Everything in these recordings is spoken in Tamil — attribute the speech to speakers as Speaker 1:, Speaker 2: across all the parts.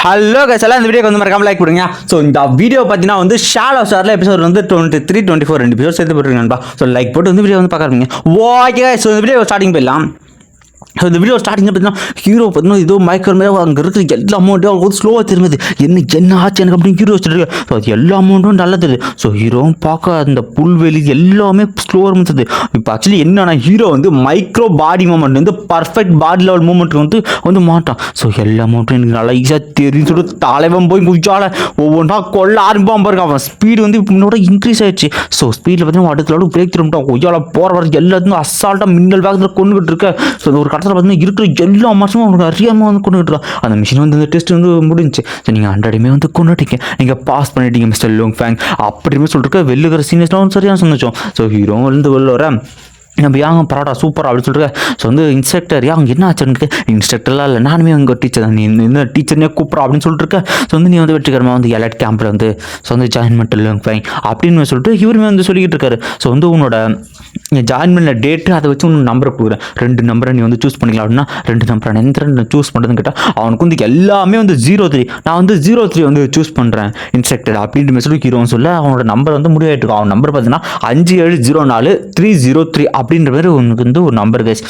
Speaker 1: ஹலோ கைஸ் எல்லாம் இந்த வீடியோக்கு வந்து மறக்காம லைக் கொடுங்க. ஸோ இந்த வீடியோ பார்த்தீங்கன்னா வந்து ஷாலோ ஸ்டாரில் எபிசோட் வந்து 23, 24 ரெண்டு எபிசோட் சேர்த்து போட்டுருக்கேன்பா. ஸோ லைக் போட்டு வந்து வீடியோ வந்து பார்க்குறீங்க. ஓகே ஸோ இந்த வீடியோ ஸ்டார்டிங் போயிடலாம். ஸோ இந்த வீடியோ ஸ்டார்டிங் பார்த்தீங்கன்னா ஹீரோ பார்த்தீங்கன்னா ஏதோ மயக்கம் மேலே அங்கே இருக்கிற எல்லா அமௌண்ட்டும் அவங்களுக்கு ஸ்லோவாக தெரியுது. என்ன ஆச்சு எனக்கு அப்படின்னு ஹீரோ வச்சுட்டு ஸோ அது எல்லா அமௌண்ட்டும் நல்லா தெரியுது. ஸோ ஹீரோவும் பார்க்க அந்த புல்வெளி எல்லாமே ஸ்லோவாக இருந்துச்சு. இப்போ ஆக்சுவலி என்னன்னா ஹீரோ வந்து மைக்ரோ பாடி மூமெண்ட் வந்து பர்ஃபெக்ட் பாடி லெவல் மூமெண்ட் வந்து மாட்டான். ஸோ எல்லா அமௌண்ட்டும் எனக்கு நல்லா ஈஸியாக தெரியும் சொல்லிட்டு தலைவன் போய் குதிச்சால ஒவ்வொன்றா கொள்ள ஆரம்பிப்பான் பாருங்க. அவன் ஸ்பீடு வந்து முன்னோட இன்க்ரீஸ் ஆயிடுச்சு. ஸோ ஸ்பீடில் பார்த்தீங்கன்னா அடுத்த அளவுக்கு பிரேக் திரும்பிட்டான். கொய்யால போகிற வரது எல்லாத்தையும் அசால்ட்டாக மின்னல் வேகத்தில் கொண்டுகிட்டு இருக்க. ஸோ ஒரு பார்த்தீங்கன்னா இருக்கிற எல்லா மாசமும் அவனுக்கு அறியாமல் வந்து கொண்டுகிட்டு இருக்கான். அந்த மிஷின் வந்து இந்த டெஸ்ட் வந்து முடிஞ்சு. ஸோ நீங்கள் 100 வந்து கொண்டுட்டீங்க, நீங்கள் பாஸ் பண்ணிட்டீங்க மிஸ்டர் லோங் ஃபேங் அப்படின்னு சொல்லிட்டு வெளிலுக்கிற சீனியர்ஸ்லாம் சரியாக சொன்னோம். ஸோ ஹீரோ வந்து வெளில வர நம்ம யாங்க பரவாடா சூப்பர் அப்படின்னு சொல்லிட்டு ஸோ வந்து இன்ஸ்ட்ரக்டர் யாங்க என்ன ஆச்சுன்னு இன்ஸ்ட்ரக்டர்லாம் இல்லை நானுமே உங்கள் டீச்சர் தான், நீ இந்த டீச்சர்னே கூப்பிட்றா அப்படின்னு சொல்லிட்டு ஸோ வந்து நீ வந்து வெற்றிகரமாக வந்து எலைட் கேம்பில் வந்து ஸோ வந்து ஜாயின் பண்ணிட்டு அப்படின்னு சொல்லிட்டு இவருமே வந்து சொல்லிக்கிட்டு இருக்காரு. ஸோ வந்து உன்னோட ஜாயின் பண்ண டேட்டு அதை வச்சு உன் நம்பரை கொடுக்குறேன், 2 நம்பரை நீ வந்து சூஸ் பண்ணிக்கலாம் அப்படின்னா 2 நம்பரை எந்த 2 சூஸ் பண்ணுறதுன்னு கேட்டால் அவனுக்கு வந்து எல்லாமே வந்து 03 நான் வந்து 03 வந்து சூஸ் பண்ணுறேன் இன்ஸ்ட்ரக்டர் அப்படின்ற சொல்லி ஹீரோன்னு சொல்ல அவனோட நம்பர் வந்து முடிவாயிட்டு இருக்கும். அவன் நம்பர் பார்த்தீங்கன்னா 5704-303 அப்படின்ற மாதிரி உனக்கு வந்து ஒரு நம்பர் கைஸ்.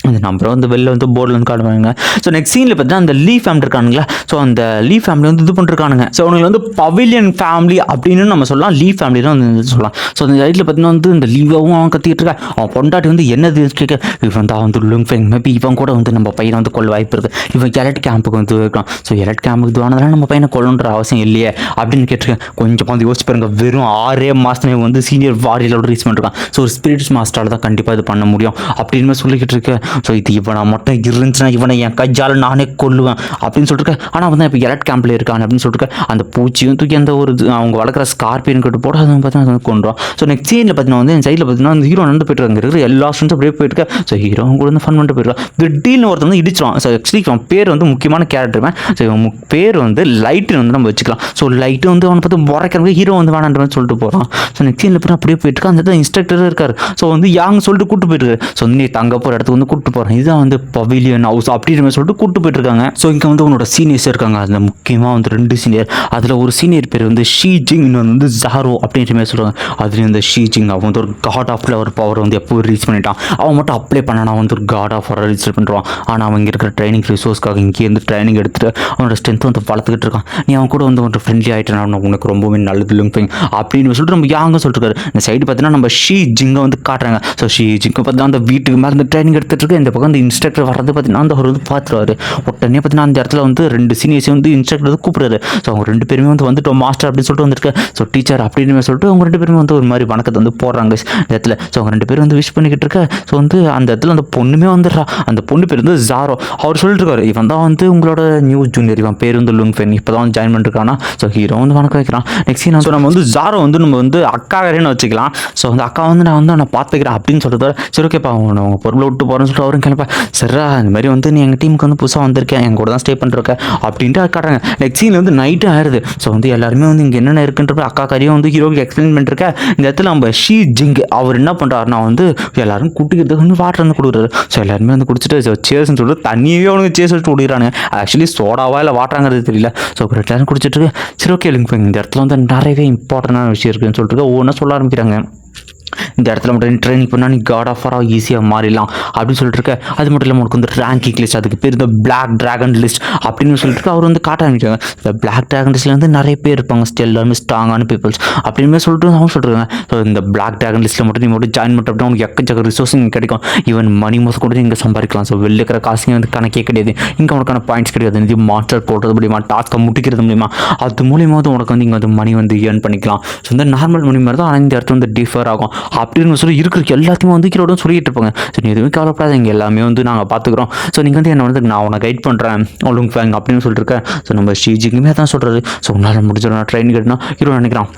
Speaker 1: அந்த நம்பரை வந்து வெளில வந்து போர்டில் வந்து காட்டுவாங்க. ஸோ நெக்ஸ்ட் சீனில் பார்த்தீங்கன்னா அந்த லீ ஃபேமிலி இருக்கானுங்களா. ஸோ அந்த லீ ஃபேமிலி வந்து இது பண்ணிருக்கானுங்க. ஸோ அவங்களுக்கு வந்து பவிலியன் ஃபேமிலி அப்படின்னு நம்ம சொல்லலாம், லீ ஃபேமிலி தான் வந்து சொல்லலாம். ஸோ அந்த சைடில் பார்த்தீங்கன்னா வந்து இந்த லீவாகவும் அவன் கத்திக்கிட்டு இருக்கா. அவன் பொண்டாட்டி வந்து என்னது கேட்க இவன் வந்து அவன் வந்து லுங் ஃபேங் மேபி இவன் கூட வந்து நம்ம பையனை வந்து கொள்ள வாய்ப்பு இருக்குது, இவன் எலட் கேம்புக்கு வந்து இருக்கான். ஸோ எலட் கேம்புக்கு இது ஆனதுனால நம்ம பையனை கொள்ளுன்ற அவசியம் இல்லையே அப்படின்னு கேட்டிருக்கேன். கொஞ்சம் வந்து யோசிச்சு பாருங்க, வெறும் 6 மாதத்துல வந்து சீனியர் வாரியலோட ரீச் பண்ணிருக்கான். ஸோ ஒரு ஸ்பிரிட்ஸ் மாஸ்டரால் தான் கண்டிப்பாக இது பண்ண முடியும் அப்படின்னு சொல்லிக்கிட்டு இருக்கேன். ஸோ இது இவனை மட்டும் இருந்துச்சுன்னா இவனை என் கையால் நானே கொள்ளுவேன் அப்படின்னு சொல்லிட்டு. ஆனால் வந்து இப்போ எலட் கேம்பில் இருக்கான் அப்படின்னு சொல்லிட்டு அந்த பூச்சியும் தூக்கி அந்த ஒரு அவங்க வளர்க்குற ஸ்கார்பியன் கிட்ட போட்டு அதை பார்த்தீங்கன்னா கொண்டுரும். ஸோ நெக்ஸ்ட் சீனில் பார்த்தீங்கன்னா வந்து என் சைடில் பார்த்தீங்கன்னா அந்த ஹீரோ நடந்து போயிட்டு அங்கே இருக்கிற எல்லா ஸ்டூடெண்ட்ஸும் அப்படியே போயிட்டு. ஸோ ஹீரோ கூட வந்து ஃபன் பண்ணிட்டு போயிருக்கான். திடீர்னு ஒருத்தர் வந்து இடிச்சிடும். ஸோ ஆக்சுவலி அவன் பேர் வந்து முக்கியமான கேரக்டர். ஸோ இவன் பேர் வந்து லைட்டுன்னு வந்து நம்ம வச்சுக்கலாம். ஸோ லைட்டு வந்து அவனை பார்த்து முறைக்கிறவங்க ஹீரோ வந்து வேணான்ற மாதிரி சொல்லிட்டு போகிறான். ஸோ நெக்ஸ்ட் சீனில் போய் அப்படியே போயிட்டு இருக்கா. அந்த இன்ஸ்ட்ரக்டர் இருக்கார். ஸோ வந்து யாங்க சொல்லிட்டு கூப்பிட்டு போயிட்டு. ஸோ வந்து நீ தங்க போகிற இடத்துக்கு வந்து கூப்பிட்டு போகிறேன், இதுதான் வந்து பவிலியன் ஹவுஸ் அப்படின்னு சொல்லிட்டு கூப்பிட்டு போயிட்டு இருக்காங்க. ஸோ இங்கே வந்து உன்னோட சீனியர்ஸ் இருக்காங்க. அதில் முக்கியமாக வந்து 2 சீனியர். அதில் ஒரு சீனியர் பேர் வந்து ஷீ ஜிங், இன்னொன்று வந்து ஜாரோ அப்படின்ற மாதிரி சொல்கிறாங்க. அதுலேயும் இந்த ஷீ ஜிங் அவன் வந்து ஒரு காட் ஆஃப் ஒரு பவர் வந்து எப்போ ரீச் பண்ணிட்டான். அவன் மட்டும் அப்ளை பண்ணானா வந்து ஒரு காட் ஆஃப் ரீச் பண்ணுறான். ஆனால் அவன் இங்கே இருக்கிற ட்ரைனிங் ரிசோர்ஸ்க்காக இங்கேருந்து ட்ரைனிங் எடுத்துட்டு அவனோட ஸ்ட்ரென்த் வந்து வளர்த்துக்கிட்டு இருக்கான். நீ அவன் கூட வந்து கொஞ்சம் ஃப்ரெண்ட்லி ஆகிட்டான், உனக்கு ரொம்பவே நல்லது லும்பிங் அப்படின்னு சொல்லிட்டு நம்ம யாங்க சொல்லிருக்காரு. இந்த சைடு பார்த்தீங்கன்னா நம்ம ஷீ ஜிங்கை வந்து காட்டுறாங்க. ஸோ ஷீ ஜிங்கை பார்த்தீங்கன்னா அந்த வீட்டுக்கு மேலே இந்த ட்ரைனிங் எடுத்துகிட்டு இருக்கு. இந்த பக்கம் அந்த இன்ஸ்ட்ரக்டர் வர்றது பார்த்தீங்கன்னா அந்த அவர் வந்து பார்த்துருவாரு. உடனே பார்த்தீங்கன்னா அந்த இடத்துல வந்து 2 சீனியர்ஸையும் வந்து இன்ஸ்ட்ரக்டர் வந்து கூப்பிடுறாரு. ஸோ அவங்க 2 பேருமே வந்து வந்துட்டோம் மாஸ்டர் அப்படின்னு சொல்லிட்டு வந்துருக்கு. ஸோ டீச்சர் அப்படின்னு சொல்லிட்டு அவங்க 2 பேருமே வந்து ஒரு மாதிரி வணக்கத்தை வந்து போடுறாங்க இந்த இடத்துல. ஸோ அவங்க 2 பேரும் வந்து விஷ் பண்ணிக்கிட்டு இருக்க. ஸோ வந்து அந்த இடத்துல அந்த பொண்ணுமே வந்துடுறா. அந்த பொண்ணு பேர் வந்து ஜாரோ. அவர் சொல்லிட்டு இருக்காரு, இவன் தான் வந்து உங்களோட நியூ ஜூனியர், இவன் பேர் வந்து லுங் ஃபென், இப்போ தான் ஜாயின் பண்ணிருக்கானா. ஸோ ஹீரோ வந்து வணக்கம் வைக்கிறான். நெக்ஸ்ட் ஸோ நம்ம வந்து ஜாரோ வந்து நம்ம வந்து அக்கா வேறேன்னு வச்சுக்கலாம். ஸோ அந்த அக்கா வந்து நான் பார்த்துக்கிறேன் அப்படின்னு சொல்லிட்டு சரி ஓகேப்பா அவங்க பொருளை விட்டு போகிறேன்னு சொல்லிட்டு அவரும் கிளம்பா. சரிடா இந்த மாதிரி வந்து நீ எங்கள் டீமுக்கு வந்து புதுசாக வந்திருக்கேன், எங்கள் கூட தான் ஸ்டே பண்ணிருக்கேன் அப்படின்ட்டு காட்டுறாங்க. நெக்ஸ்ட் சீனில் வந்து நைட்டு ஆயிடுது. ஸோ வந்து எல்லாருமே வந்து இங்கே என்னென்ன இருக்குன்ற அக்கா கறியும் வந்து ஹீரோக்கு எக்ஸ்பிளைன் பண்ணிருக்கேன். இந்த இடத்துல நம்ம ஷீ ஜிங் அவர் என்ன பண்ணுறாருன்னா வந்து எல்லாரும் குட்டிக்கிறதுக்கு வந்து வாட்டர் வந்து கொடுக்குறாரு. ஸோ எல்லாருமே வந்து குடிச்சிட்டு சேர்ஸ்ன்னு சொல்லிட்டு தண்ணியே அவனுக்கு சேர்ஸ் வச்சு குடிக்கிறாங்க. ஆக்சுவலி சோடாவா இல்லை வாட்டராங்கிறது தெரியல. ஸோ எல்லாரும் குடிச்சிட்டு இருக்கு. சரி ஓகே இல்லைங்க இந்த இடத்துல வந்து நிறையவே இம்பார்ட்டண்டான விஷயம் இருக்குன்னு சொல்லிட்டு ஒவ்வொன்றா சொல்ல ஆரம்பிக்கிறாங்க. இந்த இடத்துல மட்டும் ட்ரைனிங் பண்ணால் நீ காட் ஆஃப் வாராக ஈஸியாக மாறிடலாம் அப்படின்னு சொல்லிட்டு இருக்க. அது மட்டும் இல்லாமல் உனக்கு வந்து ரேங்கிங் லிஸ்ட், அதுக்கு பேர் இந்த பிளாக் ட்ராகன் லிஸ்ட் அப்படின்னு சொல்லிட்டு அவர் வந்து காட்ட ஆரம்பிச்சாங்க. இந்த பிளாக் ட்ராகன் லிஸ்ட்டில் வந்து நிறைய பேர் இருப்பாங்க, எல்லாருமே ஸ்ட்ராங்கான பீப்புள்ஸ் அப்படின்னு சொல்லிட்டு அவங்க சொல்லிருக்காங்க. ஸோ இந்த பிளாக் ட்ராகன் லிஸ்ட்டில் மட்டும் நீ மட்டும் ஜாயின் பண்ணுற அப்படின்னா உனக்கு எக்கச்சக்க ரிசோர்ஸ் இங்கே கிடைக்கும். ஈவன் மணி மாதம் கூட நீங்கள் சம்பாதிக்கலாம். ஸோ வெளில இருக்கிற காசுங்க வந்து கணக்கே கிடையாது. இங்கே உனக்கான பாயிண்ட்ஸ் கிடையாது. இது மாஸ்டர் போடுறது மூலியமா, டாஸ்க்கை முடிக்கிறது மூலியமா, அது மூலியமாக வந்து உனக்கு வந்து இங்கே வந்து மணி வந்து ஏர்ன் பண்ணிக்கலாம். ஸோ இந்த நார்மல் மணி மாதிரி தான், ஆனால் இந்த இடத்துல வந்து டிஃபர் ஆகும் அப்படின்னு சொல்லி இருக்கிற எல்லாத்தையுமே வந்து ஹீரோட சொல்லிட்டு இருப்பாங்க. ஸோ நீ எதுவும் கவலைப்படாத, இங்கே எல்லாமே வந்து நாங்கள் பார்த்துக்குறோம். ஸோ நீங்கள் வந்து என்ன வந்து நான் உன்னை கைட் பண்ணுறேன் லுங் ஃபேங் அப்படின்னு சொல்லிட்டு இருக்கேன். ஸோ நம்ம ஷீஜிக்குமே தான் சொல்கிறது. ஸோ உன்னால் முடிஞ்சிடும் நான் ட்ரெயின் கட்டினா ஹீரோ நினைக்கிறான்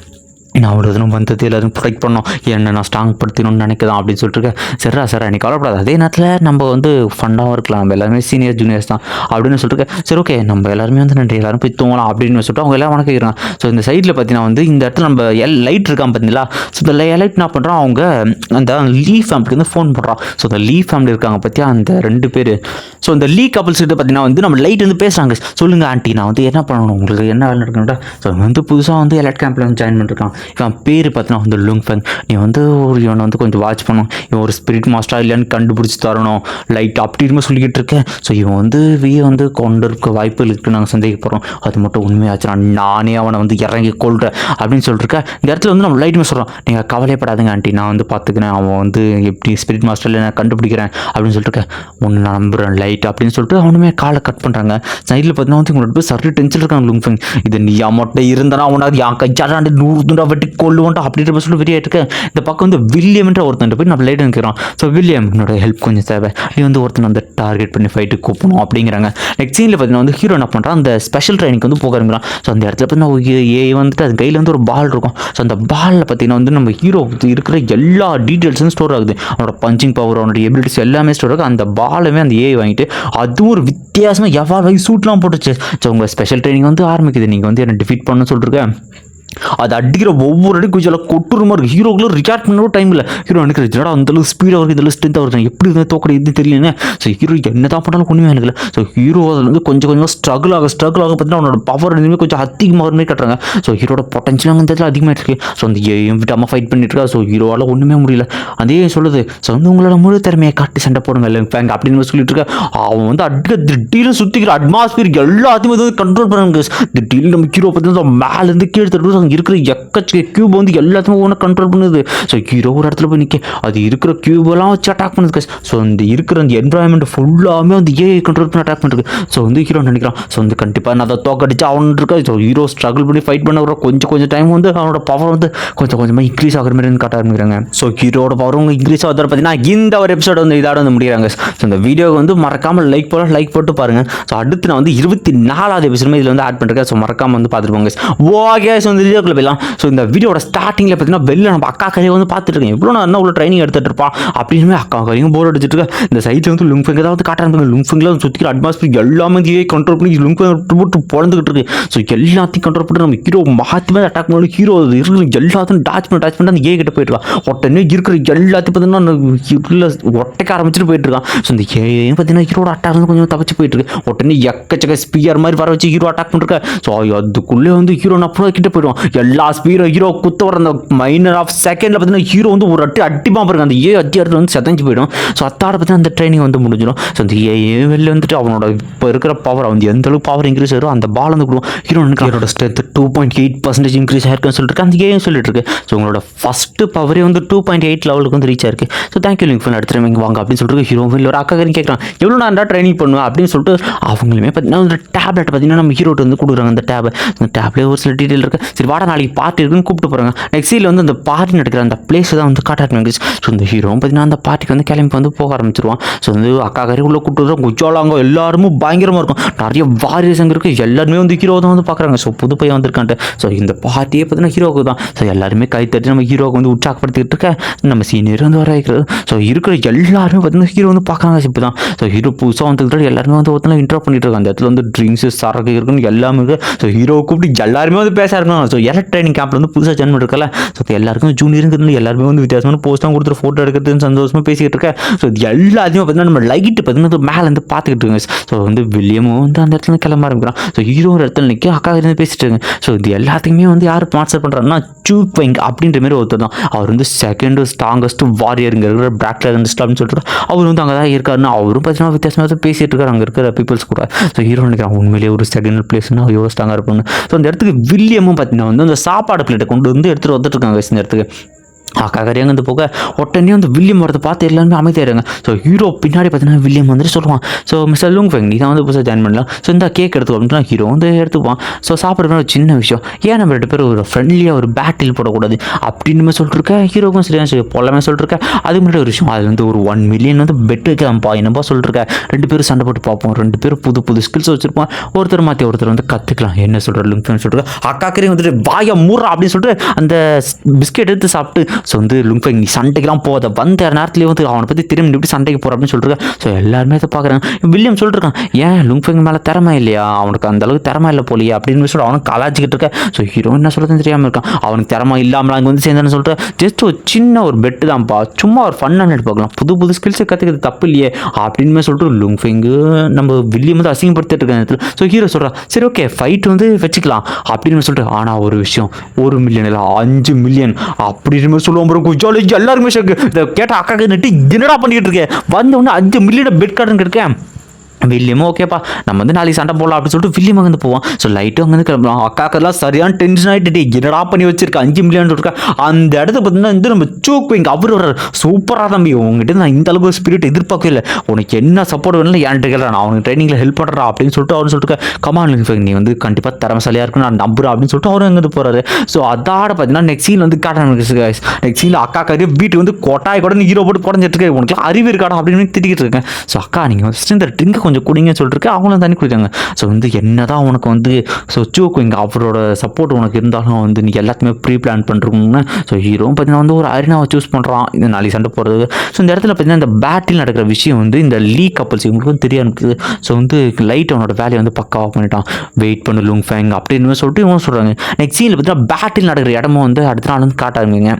Speaker 1: நான் அவ்வளோ எதுவும் வந்தது எல்லாரும் ப்ரொடெக்ட் பண்ணோம், என்ன நான் ஸ்ட்ராங் படுத்தணும்னு நினைக்கிறேன் அப்படின்னு சொல்லிட்டு இருக்கேன். சரி எனக்கு கவலைப்படாது, அதே நேரத்தில் நம்ம வந்து ஃபண்டாகவும் இருக்கலாம், நம்ம எல்லாருமே சீனியர் ஜூனியர்ஸ் தான் அப்படின்னு சொல்லிட்டு சரி ஓகே நம்ம எல்லாருமே வந்து நன்றி எல்லாரும் போய் தூங்கலாம் அப்படின்னு சொல்லிட்டு அவங்க எல்லாம் வணக்கம் கேட்குறாங்க. ஸோ இந்த சைடில் பார்த்தீங்கன்னா வந்து இந்த இடத்துல நம்ம லைட் இருக்கான் பார்த்தீங்களா. ஸோ இந்த லைட் என்ன பண்ணுறான், அவங்க அந்த லீ ஃபேமிலிக்கு வந்து ஃபோன் பண்ணுறான். ஸோ அந்த லீ ஃபேமிலி இருக்காங்க பார்த்தியா அந்த 2 பேர். ஸோ இந்த லீ கப்பல்ஸ் கிட்ட பார்த்தீங்கன்னா வந்து நம்ம லைட் வந்து பேசுகிறாங்க. சொல்லுங்க ஆண்டி, நான் வந்து என்ன பண்ணணும், உங்களுக்கு என்ன வேலை இருக்குன்ட்டா. ஸோ வந்து புதுசாக வந்து எலைட் கேம்பில் வந்து ஜாயின் பண்ணிருக்கான். இவன் பேர் பார்த்தீங்கன்னா வந்து லுங்ஃபெங். நீ வந்து இவனை வந்து கொஞ்சம் வாட்ச் பண்ணணும், இவன் ஒரு ஸ்பிரிட் மாஸ்டராக இல்லையான்னு கண்டுபிடிச்சி தரணும் லைட் அப்படின்னு சொல்லிக்கிட்டு இருக்கேன். ஸோ இவன் வந்து வந்து கொண்டு இருக்க வாய்ப்புகள் இருக்குது, நாங்கள் சந்தேகப்படுறோம். அது மட்டும் உண்மையாச்சுன்னா நானே அவனை வந்து இறங்கி கொள்கிறேன் அப்படின்னு சொல்லியிருக்கேன். இந்த இடத்துல வந்து நம்ம லைட்டுமே சொல்கிறோம், நீங்கள் கவலைப்படாதுங்க ஆண்டி, நான் வந்து பார்த்துக்கிறேன், அவன் வந்து எப்படி ஸ்பிரிட் மாஸ்டரில் நான் கண்டுபிடிக்கிறேன் அப்படின்னு சொல்லிட்டுருக்கேன். ஒன்று நான் நம்புகிறேன் லைட் அப்படின்னு சொல்லிட்டு அவனுமே காலை கட் பண்ணுறாங்க. சைடில் பார்த்தீங்கன்னா வந்து உங்களோட போய் சரி டென்ஷன் இருக்காங்க லுங்ஃபெங். இது நீ அமௌண்ட்டை இருந்தானா அவனாவது என் கைச்சாடாண்டு 100 துண்டா வெட்டி கொள்ளுவோண்டா அப்படின்ற சொல்லி வெறியா இருக்கு. இந்த பக்கம் வந்து வில்லியம்ன்ற ஒருத்தன் போய் நம்ம லைட் நிற்கிறான். ஸோ வில்லியம், என்னோட ஹெல்ப் கொஞ்சம் தேவை, நீ வந்து ஒருத்தன் வந்து டார்கெட் பண்ணி ஃபைட்டு கூப்பிடணும் அப்படிங்கிறாங்க. நெக்ஸ்ட் சீனில் பார்த்தீங்கன்னா வந்து ஹீரோ என்ன பண்ணுறான், அந்த ஸ்பெஷல் ட்ரைனிங் வந்து போகிறாங்கிறான். ஸோ அந்த இடத்துல பார்த்தீங்கன்னா ஏ வந்துட்டு அது கையில் வந்து ஒரு பால் இருக்கும். ஸோ அந்த பாலில் பார்த்தீங்கன்னா வந்து நம்ம ஹீரோ இருக்கிற எல்லா டீட்டெயில்ஸும் ஸ்டோர் ஆகுது. அவனோட பஞ்சிங் பவர், அவனோட எபிலிட்டிஸ் எல்லாமே ஸ்டோர் ஆகுது. அந்த பாலுமே அந்த ஏஐ வாங்கிட்டு அதுவும் ஒரு வித்தியாசமாக எவ்வாறு சூட்லாம் போட்டுச்சு. ஸோ உங்கள் ஸ்பெஷல் ட்ரைனிங் வந்து ஆரம்பிக்குது, நீங்கள் வந்து என்ன டிஃபீட் பண்ணணும்னு சொல்லிருக்கேன். அது அடிக்கிற ஒவ்வொரு அடி கொஞ்சம் கொட்டுற மாதிரி இருக்குது. ஹீரோக்குள்ள ரியாக்ட் பண்ணவும் டைம் இல்லை. ஹீரோ நினைக்கிறேன் அந்தளவு ஸ்பீடாக இருக்குது, இதெல்லாம் ஸ்ட்ரென்த்தாக இருக்குது, எப்படி இருந்தால் தோக்கடி எதுன்னு தெரியலங்க. ஸோ ஹீரோ என்ன தான் பண்ணாலும் ஒன்றுமே எனக்கு இல்லை. ஸோ ஹீரோ அதில் வந்து கொஞ்சம் கொஞ்சமாக ஸ்ட்ரகிள் ஆக பார்த்தீங்கன்னா அவனோட பவர் எதுவுமே கொஞ்சம் அதிகமாக மாதிரி கட்டுறாங்க. ஸோ ஹீரோட பொட்டன்ஷியல் அந்த இடத்துல அதிகமாக இருக்குது. ஸோ அந்த விடாமல் ஃபைட் பண்ணிட்டு இருக்கா. ஸோ ஹீரோவால் ஒன்றுமே முடியல. அதே சொல்லுது, ஸோ வந்து உங்களோட முழு திறமையை காட்டி சண்டை போடுங்க இல்லை ஃபேங் அப்படின்னு சொல்லிட்டு இருக்கா. அவன் வந்து அடிக்க திடீர்னு சுற்றிக்கிற அட்மாஸ்பியர் எல்லாத்தையுமே வந்து கண்ட்ரோல் பண்ணுறாங்க. திடீர்னு நம்ம ஹீரோ பார்த்தீங்கன்னா மேலேருந்து கீழே தட்டு இருக்கிற கியூப் வந்து எல்லாத்தையுமே ஒன்று கண்ட்ரோல் பண்ணுது. ஸோ ஹீரோ ஒரு இடத்துல போய் நிற்க அது இருக்கிற கியூபெல்லாம் வச்சு அட்டாக் பண்ணுது. ஸோ இந்த இருக்கிற அந்த என்வரான்மெண்ட் ஃபுல்லாமே வந்து ஏஐ கண்ட்ரோல் பண்ணி அட்டாக் பண்ணுறது. ஸோ வந்து ஹீரோ நினைக்கிறான், ஸோ வந்து கண்டிப்பாக நான் அதை தோக்கடிச்சு அவன் இருக்கா. ஸோ ஹீரோ ஸ்ட்ரகிள் பண்ணி ஃபைட் பண்ண கொஞ்சம் டைம் வந்து அவனோட பவர் வந்து கொஞ்சமாக இன்க்ரீஸ் ஆகிற மாதிரி காட்ட ஆரம்பிக்கிறாங்க. ஸோ ஹீரோட பவரும் இன்க்ரீஸ் ஆகிறத பார்த்தீங்கன்னா இந்த ஒரு எபிசோட் வந்து இதோட வந்து முடிகிறாங்க. ஸோ இந்த வீடியோ வந்து மறக்காமல் லைக் போட்டு பாருங்க. ஸோ அடுத்து நான் வந்து 24வது எபிசோட் இதில் வந்து ஆட் பண்ணுறேன். ஸோ மறக்காமல் வந்து பார்த்துட்டு போங்க. ஓகே, ஸோ இந்த வீடியோக்குள்ள போயிடலாம். ஸோ இந்த வீடியோட ஸ்டார்டிங்கில் பார்த்தீங்கன்னா வெளில நம்ம அக்கா கரையை வந்து பார்த்துட்டு இருக்கேன். எவ்வளோ நான் என்ன உள்ள ட்ரைனிங் எடுத்துகிட்டு இருப்பான் அப்படின்னு அக்கா கரையும் போர் அடிச்சுட்டு இருக்கேன். இந்த சைட்டில் வந்து லுங்ஃபெங் ஏதாவது காட்டுறாங்க. லுங்ஃபெங்கில் சுற்றிக்கிற அட்மாஸ்பியர் எல்லாமே கண்ட்ரோல் பண்ணி லுங்ஃபெங் போட்டு பொழந்துக்கிட்டு இருக்கு. ஸோ எல்லாத்தையும் கண்ட்ரோல் பண்ணி நம்ம ஹீரோ மாற்றி அட்டாக் பண்ணி ஹீரோ இருக்கிற எல்லாத்தையும் டாச் பண்ணி அந்த ஏ கிட்ட போயிட்டு இருக்கான். உடனே இருக்கிற எல்லாத்தையும் பார்த்தீங்கன்னா ஒட்டைக்க ஆரம்பிச்சுட்டு போயிட்டு இருக்கான். ஸோ இந்த ஏ பார்த்தீங்கன்னா ஹீரோட அட்டாக் வந்து கொஞ்சம் தப்பிச்சு போயிட்டு இருக்கு. உடனே எக்கச்சக்க ஸ்பியர் மாதிரி வர வச்சு ஹீரோ அட்டாக் பண்ணிருக்கேன். ஸோ அதுக்குள்ளே வந்து ஹீரோ நான் கிட்ட போயிடுவான். எல்லா ஸ்பீடும் ஹீரோ குத்த வர அந்த மைனர் ஆஃப் செகண்டில் பார்த்தீங்கன்னா ஹீரோ வந்து ஒரு அடிப்பான் பாருங்க. அந்த அடியாரத்தில் வந்து செதஞ்சு போயிடும். ஸோ அத்தாட பார்த்தீங்கன்னா அந்த ட்ரைனிங் வந்து முடிஞ்சிடும். ஸோ அந்த வெளில வந்துட்டு அவனோட இப்போ இருக்கிற பவர் வந்து எந்த அளவுக்கு பவர் இன்க்ரீஸ் ஆகும் அந்த பால் வந்து கொடுக்கும். ஹீரோட ஸ்ட்ரென்த் 2.8% இன்க்ரீஸ் ஆயிருக்குன்னு சொல்லிட்டு அந்த ஏன் சொல்லிட்டு இருக்கு. ஸோ உங்களோட ஃபஸ்ட்டு பவரே வந்து 2.8 லெவலுக்கு வந்து ரீச் ஆயிருக்கு. ஸோ தேங்க்யூ லிங்க் பண்ண அடுத்த இங்கே வாங்க அப்படின்னு சொல்லிட்டு ஹீரோ இல்லை ஒரு அக்கா கேட்குறான், எவ்வளோ நான் ட்ரைனிங் பண்ணுவேன் அப்படின்னு சொல்லிட்டு அவங்களுமே பார்த்தீங்கன்னா அந்த டேப்லெட் பார்த்தீங்கன்னா நம்ம ஹீரோட்டு வந்து கொடுக்குறாங்க. அந்த டேப்லேயே ஒரு சில டீட்டெயில் இருக்குது. சரி வாடா நாளைக்கு பார்ட்டி இருக்குன்னு கூப்பிட்டு போகிறாங்க. நெக்ஸ்ட் சீனில் வந்து அந்த பார்ட்டி நடக்கிற அந்த பிளேஸ் தான் வந்து காட்டாங்க. ஸோ இந்த ஹீரோ பார்த்தீங்கன்னா அந்த பார்ட்டிக்கு வந்து கிளம்பி வந்து போக ஆரம்பிச்சிருவான். ஸோ வந்து அக்கா கறி உள்ள கூப்பிட்டு வரோம். குஜாலாங்க எல்லாருமே பயங்கரமாக இருக்கும். நிறைய வாரியர்ஸ் அங்கே இருக்குது. எல்லாருமே வந்து ஹீரோ தான் வந்து பார்க்குறாங்க. ஸோ புது பையன் வந்திருக்கான்ட்டு. ஸோ இந்த பார்ட்டியே பார்த்தீங்கன்னா ஹீரோவுக்கு தான். ஸோ எல்லாருமே கை தட்டி நம்ம ஹீரோவுக்கு வந்து உற்சாகப்படுத்திக்கிட்டு இருக்க நம்ம சீனியர் வந்து வர வைக்கிறது. ஸோ இருக்கிற எல்லாருமே பார்த்தீங்கன்னா ஹீரோ வந்து பார்க்குறாங்க. இப்போ தான் ஸோ ஹீரோ புதுசாக வந்துக்கிட்டு எல்லாருமே வந்து ஒருத்தனை இன்ட்ரோ பண்ணிட்டு இருக்காங்க. அந்த இடத்துல வந்து ட்ரிங்க்ஸ் சரக்கு இருக்குன்னு எல்லாமே இருக்குது. ஸோ ஹீரோவை கூப்பிட்டு எல்லாருமே வந்து பேச இருக்கணும். ஸோ எலக்ட் ட்ரைனிங் கேம்பில் வந்து புதுசாக ஜாயின் பண்ணிருக்கல. ஸோ எல்லாருக்கும் ஜூனியருங்கிறது எல்லாருமே வந்து வித்தியாசமான போஸ்ட் தான் கொடுத்துட்டு ஃபோட்டோ எடுக்கிறதுன்னு சந்தோஷமாக பேசிக்கிட்டு இருக்கேன். ஸோ இது எல்லாத்தையும் பார்த்தீங்கன்னா நம்ம லைட்டு பார்த்தீங்கன்னா மேலே வந்து பார்த்துக்கிட்டு இருக்காங்க. ஸோ வந்து வில்லியமும் வந்து அந்த இடத்துல கிளம்ப ஆரம்பிக்கிறான். ஸோ ஹீரோ ஒரு இடத்துல நிற்க அக்கா இருந்து பேசிட்டு இருக்காங்க. ஸோ இது எல்லாத்தையுமே வந்து யார் ஸ்பான்சர் பண்ணுறாங்கன்னா சூக்வெங் அப்படின்ற மாதிரி ஒருத்தர் தான். அவர் வந்து செகண்ட் ஸ்ட்ராங்கஸ்ட் வாரியருங்கிற பிளாக்ல அப்படின்னு சொல்லிட்டு அவர் வந்து அங்கே தான் இருக்காருன்னு அவரும் பார்த்தீங்கன்னா வித்தியாசமாக பேசிட்டு இருக்காரு அங்கே இருக்கிற பீப்புள்ஸ் கூட. ஸோ ஹீரோ நினைக்கிறாங்க உண்மையிலேயே ஒரு செகண்ட் பிளேஸ்னா எவ்வளோ ஸ்ட்ராங்காக இருப்பாங்க. ஸோ அந்த இடத்துக்கு வில்லியமும் பார்த்தீங்கன்னா வந்து அந்த சாப்பாடு பிளேட்டை கொண்டு வந்து எடுத்துகிட்டு வந்துட்டு இருக்காங்க இந்த இடத்துக்கு. அக்கா கரையாங்க வந்து போக உடனே வந்து வில்லியம் வரதை பார்த்து எல்லாருமே அமைதியாயிருங்க. ஸோ ஹீரோ பின்னாடி பார்த்தீங்கன்னா வில்லியம் வந்துட்டு சொல்லுவான், ஸோ மிஸ்டர் லுங்ஃபெங் நீ தான் வந்து புதுசாக ஜாயின் பண்ணலாம். ஸோ இந்த கேக் எடுத்துக்கோ அப்படின்னா ஹீரோ வந்து எடுத்துப்பான். ஸோ சாப்பிட்ற ஒரு சின்ன விஷயம், ஏன் நம்ம 2 பேர் ஒரு ஃப்ரெண்ட்லியாக ஒரு பேட்டில் போடக்கூடாது அப்படின்னு சொல்லிட்டுருக்கேன். ஹீரோக்கும் சரியான சொல்லி போலாமே சொல்லிட்டுருக்கேன். அதுக்கு முன்னாடி ஒரு விஷயம், அதில் வந்து ஒரு 1 மில்லியன் வந்து பெட் வைக்கலாம்ப்பா என்னப்பா சொல்லிட்டுருக்கேன். 2 பேரும் சண்டை போட்டு பார்ப்போம், 2 பேரும் புது ஸ்கில்ஸ் வச்சுருப்போம், ஒருத்தர் மாற்றி ஒருத்தர் வந்து கற்றுக்கலாம் என்ன சொல்கிற லுங்ஃபெங் சொல்லிட்டு அக்கா கரையும் வந்துட்டு வாயா மூறா அப்படின்னு சொல்லிட்டு அந்த பிஸ்கெட் எடுத்து சாப்பிட்டு ஸோ வந்து லுங்ஃபெங் நீ சண்டைக்கெல்லாம் போத வந்த நேரத்துலேயே வந்து அவனை பற்றி திரும்பி எப்படி சண்டைக்கு போகிற அப்படின்னு சொல்லிட்டு ஸோ எல்லாருமே அதை பார்க்குறாங்க. வில்லியம் சொல்லிட்டுருக்கான், ஏன் லுங்ஃபெங் மேலே திறமை இல்லையா, அவனுக்கு அந்த அளவுக்கு திறமை இல்லை போலியா அப்படின்னு சொல்லி அவனுக்கு கலாச்சிக்கிட்டு இருக்க. ஸோ ஹீரோ என்ன சொல்கிறதுன்னு தெரியாமல் இருக்கான். அவனுக்கு திறமை இல்லாமல் அங்கே வந்து சேர்ந்தான்னு சொல்லிட்டு ஜஸ்ட் ஒரு சின்ன ஒரு பெட்டு தான்ப்பா, சும்மா ஒரு ஃபன்னாக பார்க்கலாம், புது புது ஸ்கில்ஸை கற்றுக்கிறது தப்பு இல்லையே அப்படின்னு சொல்லிட்டு லுங்ஃபெங்கு நம்ம வில்லியம் வந்து அசிங்கப்படுத்திட்டு இருக்க நேரத்தில் ஸோ ஹீரோ சொல்கிறான், சரி ஓகே ஃபைட் வந்து வச்சுக்கலாம் அப்படின்னு சொல்லிட்டு, ஆனால் ஒரு விஷயம் 1 மில்லியன் இல்லை 5 மில்லியன் அப்படின்னு சொல்லுவோம் ப்ரோ. குஜாலி எல்லாருமே இதை கேட்ட அக்காக்கு நட்டு என்னடா பண்ணிக்கிட்டு இருக்கேன், வந்த உடனே 5 மில்லியன் பெட் கார்டுன்னு இருக்கேன். வில்லியமும் ஓகேப்பா நம்ம வந்து நாளைக்கு சண்டை போடலாம் அப்படின்னு சொல்லிட்டு வில்லியம் அங்கே போவான். ஸோ லைட்டும் அங்கே கிளம்பலாம். அக்காக்கெல்லாம் சரியான டென்ஷன் ஆகிட்டு என்னடா பண்ணி வச்சிருக்கேன் 5 மில்லியன் இருக்கா. அந்த இடத்துல பார்த்தீங்கன்னா வந்து நம்ம சூக்குவிங்க அவர் வர்றாரு, சூப்பராக தம்பி உங்ககிட்ட நான் இந்த அளவுக்கு ஸ்பிரிட் எதிர்பார்க்கவே இல்லை, உனக்கு என்ன சப்போர்ட் வேணும் என்கிட்ட கேட்குறேன், நான் அவனுக்கு ட்ரைனிங்கில் ஹெல்ப் பண்ணுறா அப்படின்னு சொல்லிட்டு அவரு சொல்லிட்டு கமான் நீ வந்து கண்டிப்பாக திறமசாலியாக இருக்குன்னு நான் நம்புறேன் அப்படின்னு சொல்லிட்டு அவரும் அங்கே போகிறாரு. ஸோ அதோட பார்த்தீங்கன்னா நெக்ஸ்ட் சீன் வந்து காட்டுறாங்க. நெக்ஸ்ட் சீனில் அக்கா காரி வீட்டு வந்து கொட்டாய் கூட ஹீரோ போட்டு குறைஞ்சிட்டு இருக்கேன், உனக்கு அறிவு இருக்காடா அப்படின்னு திட்டிக்கிட்டு இருக்கேன். ஸோ அக்கா நீங்கள் ஃபஸ்ட்டு இந்த ட்ரிங்கை கொஞ்சம் குடிங்கன்னு சொல்லிட்டு அவங்களும் தண்ணி குடிக்காங்க. ஸோ வந்து என்னதான் உனக்கு வந்து ஸோ சூக்குவிங்க அவரோட சப்போர்ட் உனக்கு இருந்தாலும் வந்து நீ எல்லாத்தையுமே ப்ரீ பிளான் பண்ணுறோம்னு. ஸோ ஹீரோவும் பார்த்தீங்கன்னா வந்து ஒரு அரினாவை சூஸ் பண்ணுறான் இந்த நாளைக்கு சண்டை போடுறது. ஸோ இந்த இடத்துல பார்த்தீங்கன்னா இந்த பேட்டில் நடக்கிற விஷயம் வந்து இந்த லீக் கப்பல்ஸ் இவங்களுக்கும் தெரிய இருக்குது. ஸோ வந்து லைட் அவனோட வேலையை வந்து பக்காவாக பண்ணிட்டான், வெயிட் பண்ணு லுங்ஃபெங் அப்படின்னு சொல்லிட்டு இவங்க சொல்கிறாங்க. நெக்ஸ்ட் சீனில் பார்த்தீங்கன்னா பேட்டில் நடக்கிற இடமும் வந்து அடுத்த நாள் வந்து காட்டாருங்க.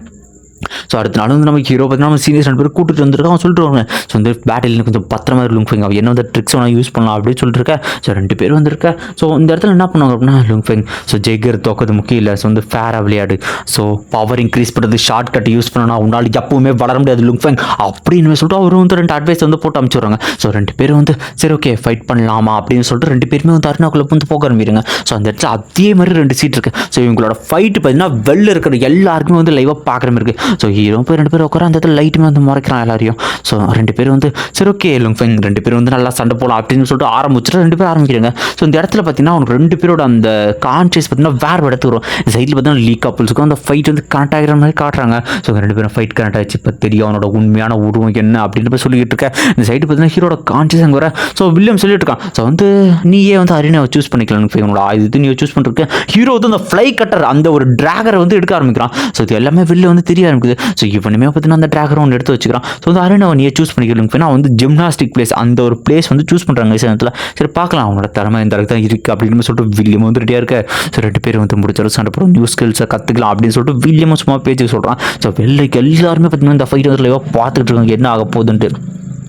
Speaker 1: ஸோ அடுத்த நாள் வந்து நம்ம ஹீரோ பார்த்தீங்கன்னா நம்ம சீனியர்ஸ் 2 பேர் கூட்டிட்டு வந்துருக்கோம். அவன் சொல்லிட்டு வருவாங்க ஸோ வந்து பேட்டில் கொஞ்சம் பத்திரமா லுங்ஃபெங் அவன் என்ன வந்து ட்ரிக்ஸ் வேணால் யூஸ் பண்ணலாம் அப்படின்னு சொல்லிட்டு இருக்கேன். ஸோ 2 பேர் வந்திருக்கேன். ஸோ இந்த இடத்துல என்ன பண்ணுவாங்க அப்படின்னா லுங்ஃபெங் ஸோ ஜெய்கர் தோக்கிறது முக்கியம் இல்லை, ஸோ வந்து ஃபேராக விளையாடு, ஸோ பவர் இன்க்ரீஸ் பண்ணுறது ஷார்ட் கட் யூஸ் பண்ணணும், உன்னால் எப்பவுமே வளர முடியாது லுங்ஃபெங் அப்படின்னு சொல்லிட்டு அவர் வந்து 2 அட்வைஸ் வந்து போட்டு அனுப்பிச்சுடுறாங்க. ஸோ 2 பேரும் வந்து சரி ஓகே ஃபைட் பண்ணலாமா அப்படின்னு சொல்லிட்டு 2 பேருமே வந்து அருணாக்குள்ளே வந்து போக ஆரம்பிடுங்க. ஸோ அந்த இடத்துல அதே மாதிரி 2 சீட் இருக்குது. ஸோ இவங்களோட ஃபைட்டு பார்த்தீங்கன்னா வெளில இருக்கிற எல்லாருக்குமே வந்து லைவாக பார்க்குற மாதிரி இருக்குது. ஸோ ஹீரோ போய் 2 பேர் உட்கார அந்த இடத்துல லைட்டுமே வந்து முறைக்கிறான் எல்லாரையும். ஸோ 2 பேரும் வந்து சரி ஓகே லுங்ஃபெங் 2 பேரும் வந்து நல்லா சண்டை போகலாம் அப்படின்னு சொல்லிட்டு ஆரம்பிச்சுட்டு 2 பேர் ஆரம்பிக்கிறாங்க. ஸோ இந்த இடத்துல பார்த்தீங்கன்னா அவனுக்கு 2 பேரோட அந்த கான்சியஸ் பார்த்தீங்கன்னா வேறு இடத்துக்கு வரும். இந்த சைடில் பார்த்தீங்கன்னா லீக் கப்பல்ஸுக்கும் அந்த ஃபைட் வந்து கனெக்ட் ஆகிற மாதிரி காட்டுறாங்க. ஸோ 2 பேரும் ஃபைட் கனெக்ட் ஆகிடுச்சு, இப்போ தெரியும் அவனோட உண்மையான உருவம் என்ன அப்படின்னு போய் சொல்லிக்கிட்டு இருக்கேன். இந்த சைடு பார்த்தீங்கன்னா ஹீரோட கான்சியஸ் அங்கே வர. ஸோ வில்லியம் சொல்லிட்டு இருக்கான் ஸோ வந்து நீயே வந்து அரினாவை சூஸ் பண்ணிக்கலாம் உன்னோட ஆயுதத்தை நீ சூஸ் பண்ணிருக்கேன். ஹீரோ வந்து அந்த ஃப்ளை கட்டர் அந்த ஒரு டிராகரை வந்து எடுக்க ஆரம்பிக்கிறான். ஸோ இது எல்லாமே வெளில வந்து தெரிய ஆரம்பிக்குது. ஸோ இவனுமே பார்த்தீங்கன்னா அந்த டிராகரை ஒன்று எடுத்து வச்சுக்கிறான். ஸோ வந்து அரினாவை நீயே சூஸ் பண்ணிக்கலாம். நான் வந்து ஜிம்னாஸ்டிக் பிளேஸ் அந்த ஒரு பிளேஸ் வந்து சூஸ் பண்ணுறாங்க விஷயத்தில். சரி பார்க்கலாம் அவனோட திறமை இந்த அளவுக்கு தான் இருக்குது அப்படின்னு சொல்லிட்டு வில்லியம் வந்து ரெடியாக இருக்க. ஸோ 2 பேர் வந்து முடிச்சாலும் சண்டை போடும், நியூ ஸ்கில்ஸை கற்றுக்கலாம் அப்படின்னு சொல்லிட்டு வில்லியமும் சும்மா பேச்சு சொல்கிறான். ஸோ வெள்ளைக்கு எல்லாருமே பார்த்தீங்கன்னா இந்த ஃபைட் வந்து பார்த்துக்கிட்டு இருக்காங்க என்ன ஆக போகுதுன்ட்டு.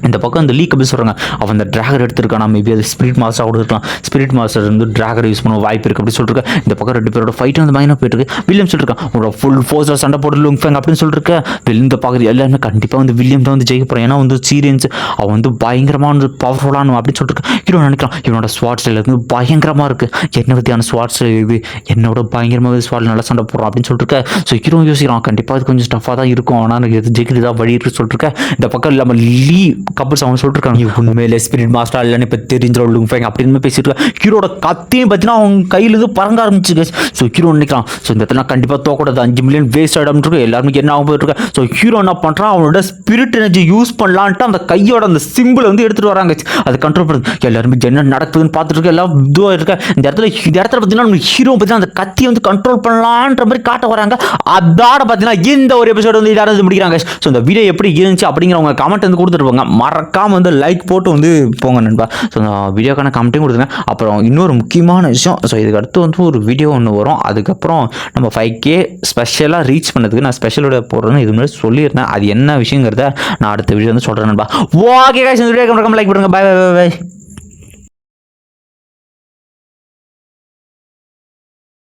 Speaker 1: இந்த பக்கம் அந்த லீக் அப்படி சொல்கிறாங்க அவன் அந்த டிராகர் எடுத்துருக்கான், மேபி அது ஸ்பிரிட் மாஸ்டர் கூட இருக்கலாம், ஸ்பிரிட் மாஸ்டர் வந்து டிராகர் யூஸ் பண்ண வாய்ப்பு இருக்குது அப்படி சொல்லிட்டு. இந்த பக்கம் 2 பேரோட ஃபைட் வந்து பயங்கரமாக போயிட்டு இருக்கு. வில்லியம் சொல்லிருக்கான் உங்களோட ஃபுல் ஃபோர்ஸில் சண்டை போட்டு லுங்ஃபெங் அப்படின்னு சொல்லிட்டு இந்த பார்க்குறது எல்லாருமே கண்டிப்பாக வந்து வில்லியம் தான் வந்து ஜெயிக்க போகிறான். ஏன்னா வந்து சீரியன்ஸ் அவன் வந்து பயங்கரமாக வந்து பவர்ஃபுல்லானு அப்படின்னு சொல்லிட்டு ஹீரோ நினைக்கலாம். இவனோட ஸ்வாட் ஸ்டைல் வந்து பயங்கரமாக இருக்குது, என்ன வித்தியான ஸ்வாட் ஸ்டைல் இது, என்னோட பயங்கரமாக ஸ்வாட் நல்லா சண்டை போடுறான் அப்படின்னு சொல்லிட்டு. ஸோ ஹீரோ யோசிக்கிறான் கண்டிப்பாக அது கொஞ்சம் ஸ்டஃபாக தான் இருக்கும், ஆனால் எனக்கு எது ஜெயிக்கிறதா வழி இருக்குன்னு சொல்லிட்டு. இந்த பக்கம் இல்லாமல் லீ கப்பல்ஸ் அவன் சொல்லிட்டு உண்மையிலே ஸ்பிரிட் மாஸ்டர் இல்லைன்னு இப்போ தெரிஞ்சிடும் லுங்ஃபெங் அப்படின்னு பேசிட்டு ஹீரோட கத்தையும் பார்த்தீங்கன்னா அவங்க கையிலேருந்து பறங்க ஆரம்பிச்சு. ஸோ ஹீரோ நினைக்கலாம் ஸோ இந்த இடத்துல கண்டிப்பாக தோக்கூடாது, 5 மில்லியன் வேஸ்ட் ஆகிடும் இருக்கு எல்லாருமே என்ன ஆகும் போயிட்டு இருக்கேன். ஸோ ஹீரோ என்ன பண்ணுறான் அவனோட ஸ்பிரிட் எனர்ஜி யூஸ் பண்ணலான்ட்டு அந்த கையோட அந்த சிம்பிளை வந்து எடுத்துகிட்டு வராங்க. அது கண்ட்ரோல் பண்ணுது எல்லாருமே என்ன நடக்குதுன்னு பார்த்துட்டு இருக்க எல்லாம் இதுவாக இருக்க. இந்த இடத்துல பார்த்தீங்கன்னா ஹீரோ பார்த்தீங்கன்னா அந்த கத்தியை வந்து கண்ட்ரோல் பண்ணலான்ற மாதிரி காட்ட வராங்க. அதோட பார்த்தீங்கன்னா இந்த ஒரு எபிசோடு வந்து யாராவது முடிக்கிறாங்க. ஸோ இந்த வீடியோ எப்படி இருந்துச்சு அப்படிங்கிறவங்க கமெண்ட் வந்து கொடுத்துருப்பாங்க, மறக்காம வந்து லைக் போட்டு வந்து போங்க நண்பா. ஸோ நான் வீடியோக்கான கமெண்ட்டையும் கொடுத்துங்க. அப்புறம் இன்னொரு முக்கியமான விஷயம், ஸோ இதுக்கு அடுத்து வந்து ஒரு வீடியோ ஒன்று வரும், அதுக்கப்புறம் நம்ம 5K ஸ்பெஷலாக ரீச் பண்ணதுக்கு நான் ஸ்பெஷலோட போடுறேன்னு இது மாதிரி சொல்லியிருந்தேன். அது என்ன விஷயங்கிறத நான் அடுத்த வீடியோ வந்து சொல்கிறேன் நண்பா. ஓகே गाइस இந்த வீடியோக்கு லைக் பண்ணுங்க. Bye bye by.